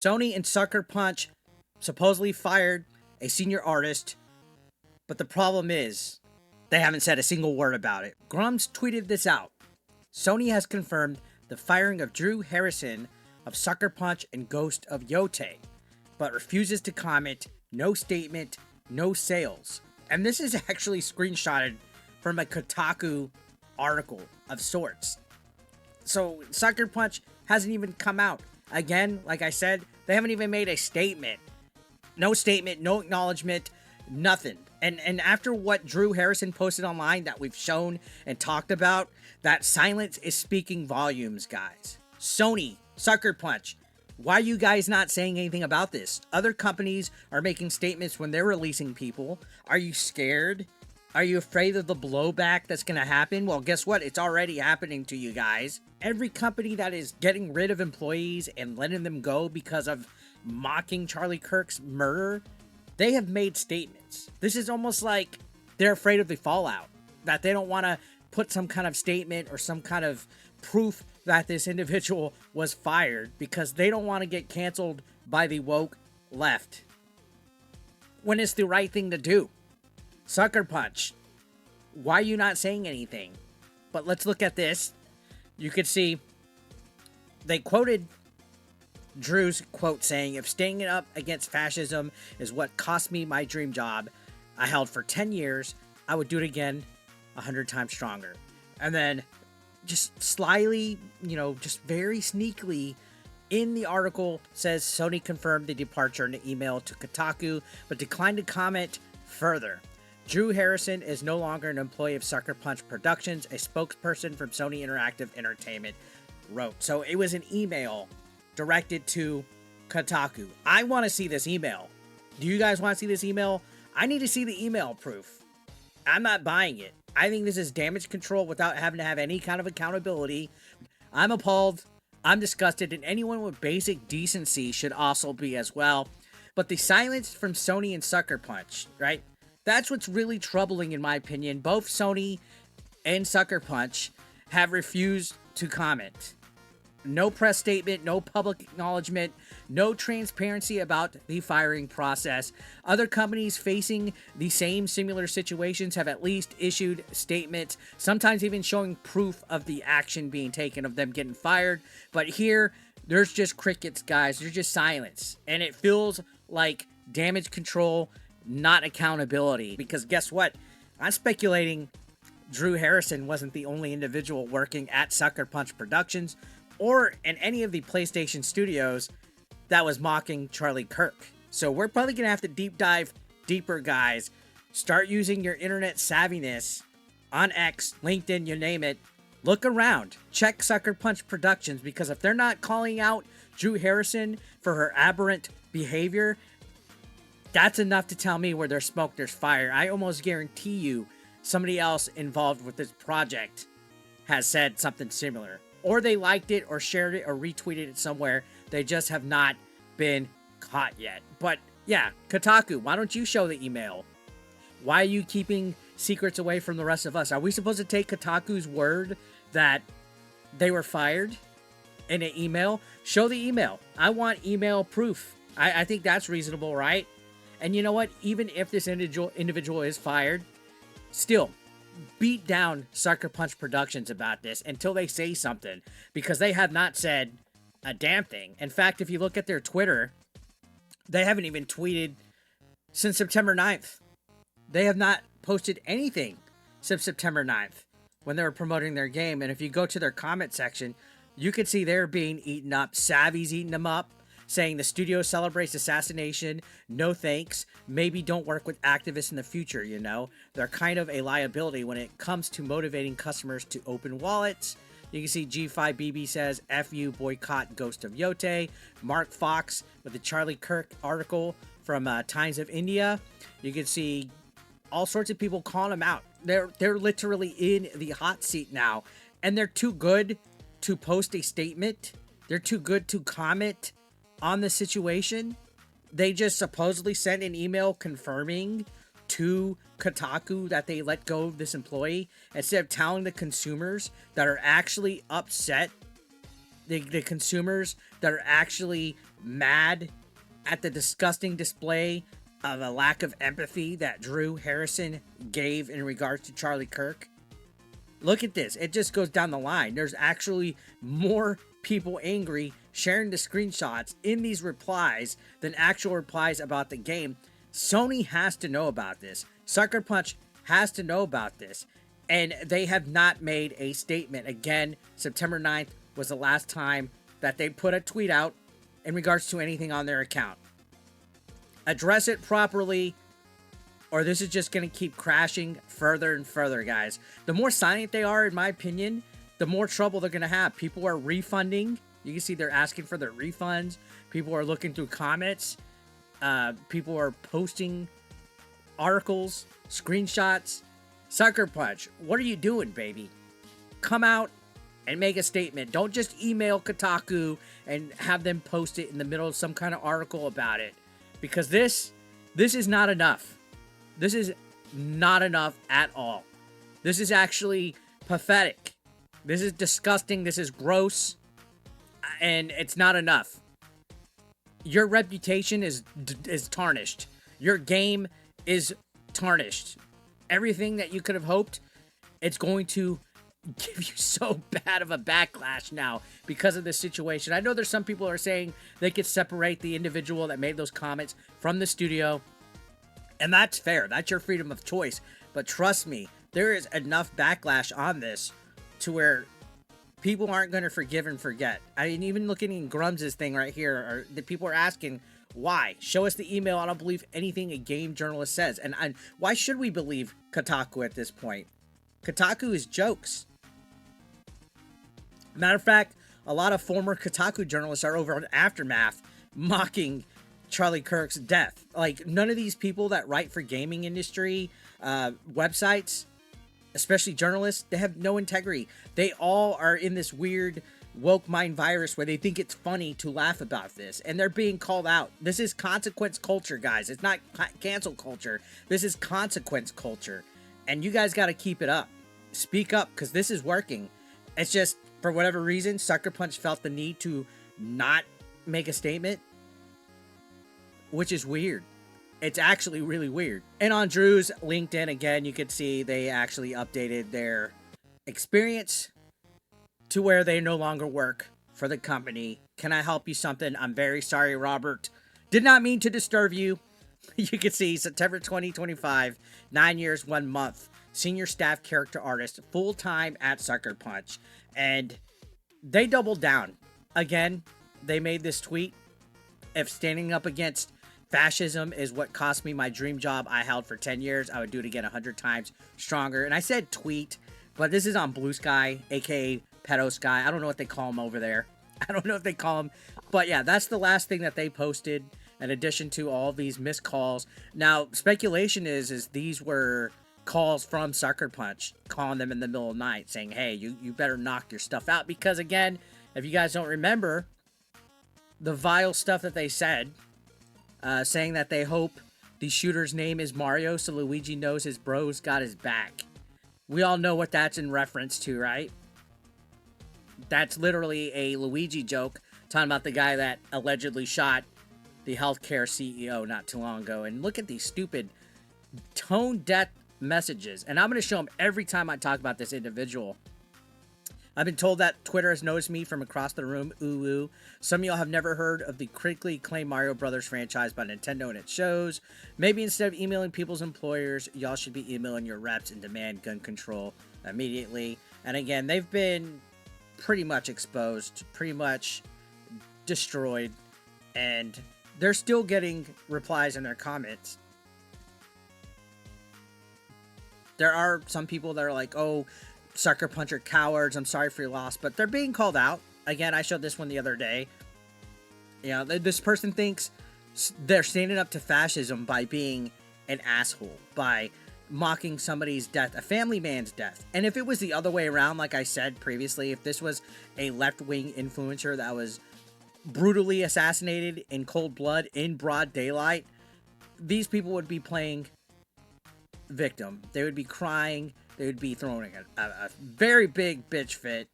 Sony and Sucker Punch supposedly fired a senior artist, but the problem is they haven't said a single word about it. Grum's tweeted this out. Sony has confirmed the firing of Drew Harrison of Sucker Punch and Ghost of Yotei, but refuses to comment, no statement, no sales. And this is actually screenshotted from a Kotaku article of sorts. So Sucker Punch hasn't even come out. Again, like I said, they haven't even made a statement. No statement, no acknowledgement, nothing. And after what Drew Harrison posted online that we've shown and talked about, that silence is speaking volumes, guys. Sony, Sucker Punch, why are you guys not saying anything about this? Other companies are making statements when they're releasing people. Are you scared? Are you afraid of the blowback that's going to happen? Well, guess what? It's already happening to you guys. Every company that is getting rid of employees and letting them go because of mocking Charlie Kirk's murder, they have made statements. This is almost like they're afraid of the fallout, that they don't want to put some kind of statement or some kind of proof that this individual was fired because they don't want to get canceled by the woke left when it's the right thing to do. Sucker Punch, why are you not saying anything? But let's look at this. You could see they quoted Drew's quote saying, "If standing up against fascism is what cost me my dream job I held for 10 years, I would do it again 100 times stronger." And then just slyly, just very sneakily in the article says Sony confirmed the departure in an email to Kotaku, but declined to comment further. Drew Harrison is no longer an employee of Sucker Punch Productions, a spokesperson from Sony Interactive Entertainment wrote. So it was an email directed to Kotaku. I want to see this email. Do you guys want to see this email? I need to see the email proof. I'm not buying it. I think this is damage control without having to have any kind of accountability. I'm appalled. I'm disgusted, and anyone with basic decency should also be as well. But the silence from Sony and Sucker Punch, right? That's what's really troubling in my opinion. Both Sony and Sucker Punch have refused to comment. No press statement, no public acknowledgement, no transparency about the firing process. Other companies facing the same similar situations have at least issued statements, sometimes even showing proof of the action being taken of them getting fired. But here, there's just crickets, guys. There's just silence. And it feels like damage control, not accountability. Because guess what? I'm speculating Drew Harrison wasn't the only individual working at Sucker Punch Productions or in any of the PlayStation studios that was mocking Charlie Kirk. So we're probably going to have to deep dive deeper, guys. Start using your internet savviness on X, LinkedIn, you name it. Look around. Check Sucker Punch Productions, because if they're not calling out Drew Harrison for her aberrant behavior, that's enough to tell me where there's smoke, there's fire. I almost guarantee you somebody else involved with this project has said something similar. Or they liked it or shared it or retweeted it somewhere. They just have not been caught yet. But yeah, Kotaku, why don't you show the email? Why are you keeping secrets away from the rest of us? Are we supposed to take Kotaku's word that they were fired in an email? Show the email. I want email proof. I think that's reasonable, right? And you know what? Even if this individual is fired, still, beat down Sucker Punch Productions about this until they say something, because they have not said a damn thing. In fact, if you look at their Twitter, they haven't even tweeted since September 9th. They have not posted anything since September 9th when they were promoting their game. And if you go to their comment section, you can see they're being eaten up. Savvy's eating them up, saying the studio celebrates assassination. No thanks. Maybe don't work with activists in the future, They're kind of a liability when it comes to motivating customers to open wallets. You can see G5BB says, "F you, boycott Ghost of Yotei." Mark Fox with the Charlie Kirk article from Times of India. You can see all sorts of people calling them out. They're literally in the hot seat now. And they're too good to post a statement. They're too good to comment on the situation. They just supposedly sent an email confirming to Kotaku that they let go of this employee, instead of telling the consumers that are actually upset, the consumers that are actually mad at the disgusting display of a lack of empathy that Drew Harrison gave in regards to Charlie Kirk. Look at this. It just goes down the line. There's actually more people angry sharing the screenshots in these replies than actual replies about the game. Sony has to know about this. Sucker Punch has to know about this. And they have not made a statement. Again, September 9th was the last time that they put a tweet out in regards to anything on their account. Address it properly, or this is just going to keep crashing further and further, guys. The more silent they are, in my opinion, the more trouble they're going to have. People are refunding. You can see they're asking for their refunds. People are looking through comments. People are posting articles, screenshots. Sucker Punch, what are you doing, baby? Come out and make a statement. Don't just email Kotaku and have them post it in the middle of some kind of article about it. Because this is not enough. This is not enough at all. This is actually pathetic. This is disgusting. This is gross. And it's not enough. Your reputation is tarnished. Your game is tarnished. Everything that you could have hoped, it's going to give you so bad of a backlash now because of this situation. I know there's some people who are saying they could separate the individual that made those comments from the studio, and that's fair. That's your freedom of choice. But trust me, there is enough backlash on this to where people aren't going to forgive and forget. I mean, even looking in Grum's thing right here, the people are asking, why? Show us the email. I don't believe anything a game journalist says. And why should we believe Kotaku at this point? Kotaku is jokes. Matter of fact, a lot of former Kotaku journalists are over on Aftermath mocking Charlie Kirk's death. Like, none of these people that write for gaming industry websites, especially journalists, they have no integrity. They all are in this weird woke mind virus where they think it's funny to laugh about this, and they're being called out. This is consequence culture, guys. It's not cancel culture. This is consequence culture, and you guys got to keep it up. Speak up, because this is working. It's just, for whatever reason, Sucker Punch felt the need to not make a statement, which is weird. It's actually really weird. And on Drew's LinkedIn, again, you could see they actually updated their experience to where they no longer work for the company. Can I help you something? I'm very sorry, Robert. Did not mean to disturb you. You can see September 2025, 9 years, 1 month. Senior staff character artist, full-time at Sucker Punch. And they doubled down. Again, they made this tweet. If standing up against fascism is what cost me my dream job I held for 10 years, I would do it again 100 times stronger. And I said tweet, but this is on Blue Sky, aka Pedo Sky. I don't know what they call him over there. I don't know if they call him. But yeah, that's the last thing that they posted, in addition to all these missed calls. Now, speculation is these were calls from Sucker Punch, calling them in the middle of the night, saying, hey, you better knock your stuff out. Because again, if you guys don't remember, the vile stuff that they said, saying that they hope the shooter's name is Mario so Luigi knows his bro's got his back. We all know what that's in reference to, right? That's literally a Luigi joke, talking about the guy that allegedly shot the healthcare CEO not too long ago. And look at these stupid tone-deaf messages. And I'm going to show them every time I talk about this individual. I've been told that Twitter has noticed me from across the room. Ooh, ooh. Some of y'all have never heard of the critically acclaimed Mario Brothers franchise by Nintendo and its shows. Maybe instead of emailing people's employers, y'all should be emailing your reps and demand gun control immediately. And again, they've been pretty much exposed, pretty much destroyed, and they're still getting replies in their comments. There are some people that are like, oh, Sucker Punch are cowards, I'm sorry for your loss, but they're being called out. Again, I showed this one the other day. You know, this person thinks they're standing up to fascism by being an asshole, by mocking somebody's death, a family man's death. And if it was the other way around, like I said previously, if this was a left-wing influencer that was brutally assassinated in cold blood, in broad daylight, these people would be playing victim. They would be crying. They would be throwing a very big bitch fit.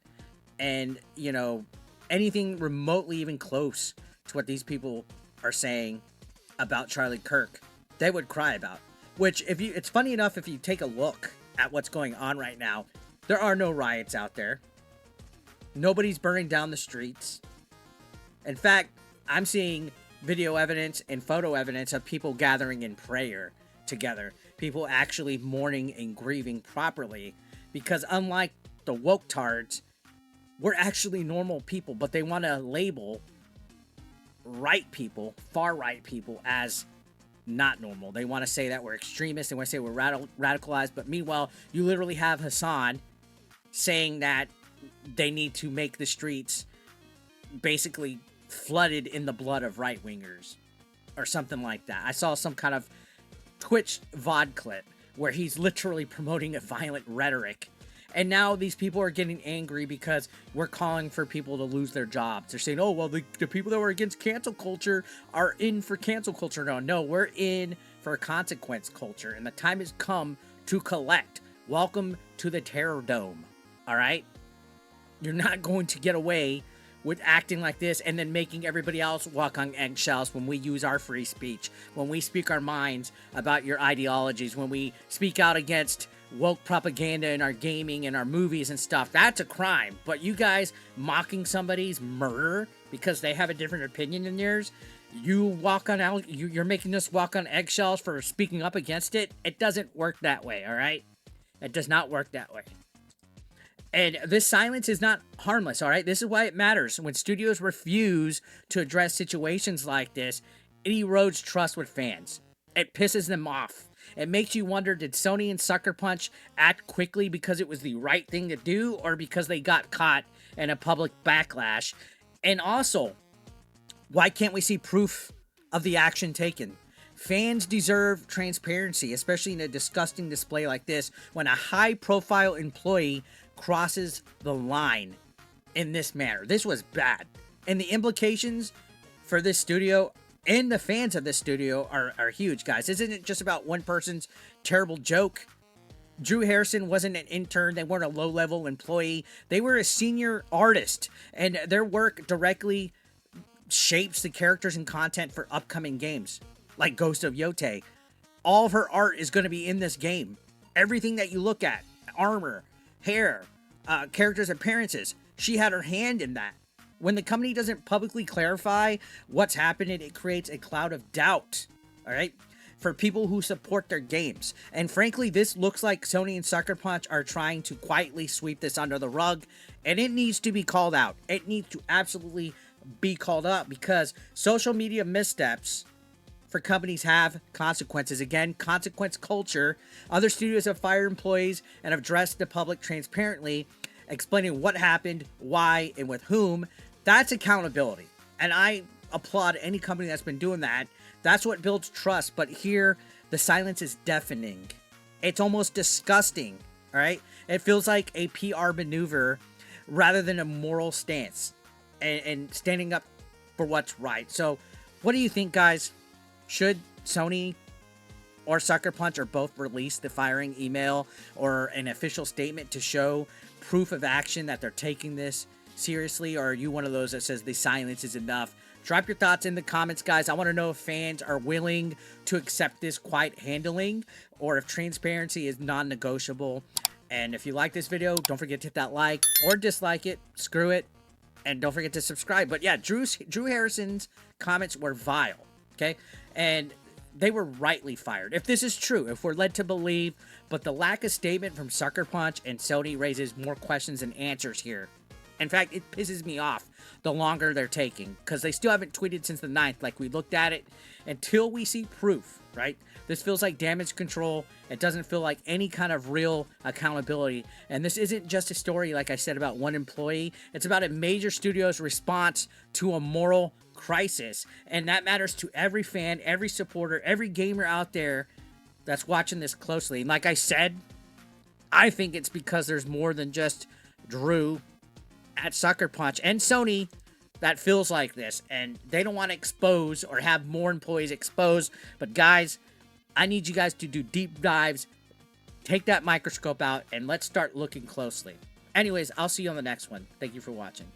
And, you know, anything remotely even close to what these people are saying about Charlie Kirk, they would cry about. Which, it's funny enough, if you take a look at what's going on right now, there are no riots out there. Nobody's burning down the streets. In fact, I'm seeing video evidence and photo evidence of people gathering in prayer together. People actually mourning and grieving properly. Because unlike the woke tards, we're actually normal people, but they want to label right people, far right people, as not normal. They want to say that we're extremists. They want to say we're radicalized. But meanwhile, you literally have Hassan saying that they need to make the streets basically flooded in the blood of right-wingers or something like that. I saw some kind of Twitch VOD clip where he's literally promoting a violent rhetoric. And now these people are getting angry because we're calling for people to lose their jobs. They're saying, oh, well, the people that were against cancel culture are in for cancel culture. No, we're in for consequence culture. And the time has come to collect. Welcome to the Terror Dome. All right? You're not going to get away with acting like this and then making everybody else walk on eggshells when we use our free speech, when we speak our minds about your ideologies, when we speak out against woke propaganda in our gaming and our movies and stuff. That's a crime. But you guys mocking somebody's murder because they have a different opinion than yours, you're making us walk on eggshells for speaking up against it. It doesn't work that way, all right? It does not work that way. And this silence is not harmless, all right? This is why it matters. When studios refuse to address situations like this, it erodes trust with fans. It pisses them off. It makes you wonder, did Sony and Sucker Punch act quickly because it was the right thing to do or because they got caught in a public backlash? And also, why can't we see proof of the action taken? Fans deserve transparency, especially in a disgusting display like this when a high-profile employee crosses the line in this manner. This was bad. And the implications for this studio and the fans of this studio are huge, guys. This isn't just about one person's terrible joke. Drew Harrison wasn't an intern. They weren't a low-level employee. They were a senior artist, and their work directly shapes the characters and content for upcoming games, like Ghost of Yotei. All of her art is going to be in this game. Everything that you look at, armor, hair, characters' appearances, she had her hand in that. When the company doesn't publicly clarify what's happening, it creates a cloud of doubt, all right, for people who support their games. And frankly, this looks like Sony and Sucker Punch are trying to quietly sweep this under the rug, and it needs to be called out. It needs to absolutely be called out because social media missteps for companies have consequences. Again, consequence culture. Other studios have fired employees and have addressed the public transparently, explaining what happened, why, and with whom. That's accountability. And I applaud any company that's been doing that. That's what builds trust. But here, the silence is deafening. It's almost disgusting, all right? It feels like a PR maneuver rather than a moral stance and standing up for what's right. So, what do you think, guys? Should Sony or Sucker Punch or both release the firing email or an official statement to show proof of action that they're taking this seriously? Or are you one of those that says the silence is enough? Drop your thoughts in the comments, guys. I want to know if fans are willing to accept this quiet handling or if transparency is non-negotiable. And if you like this video, don't forget to hit that like or dislike it. Screw it. And don't forget to subscribe. But yeah, Drew Harrison's comments were vile. Okay? And they were rightly fired. If this is true, if we're led to believe, but the lack of statement from Sucker Punch and Sony raises more questions than answers here. In fact, it pisses me off the longer they're taking, because they still haven't tweeted since the 9th, like we looked at it, until we see proof, right? This feels like damage control. It doesn't feel like any kind of real accountability. And this isn't just a story, like I said, about one employee. It's about a major studio's response to a moral crisis. And that matters to every fan, every supporter, every gamer out there that's watching this closely. And like I said, I think it's because there's more than just Drew at Sucker Punch and Sony that feels like this, and they don't want to expose or have more employees exposed. But guys, I need you guys to do deep dives, take that microscope out, and let's start looking closely. Anyways, I'll see you on the next one. Thank you for watching.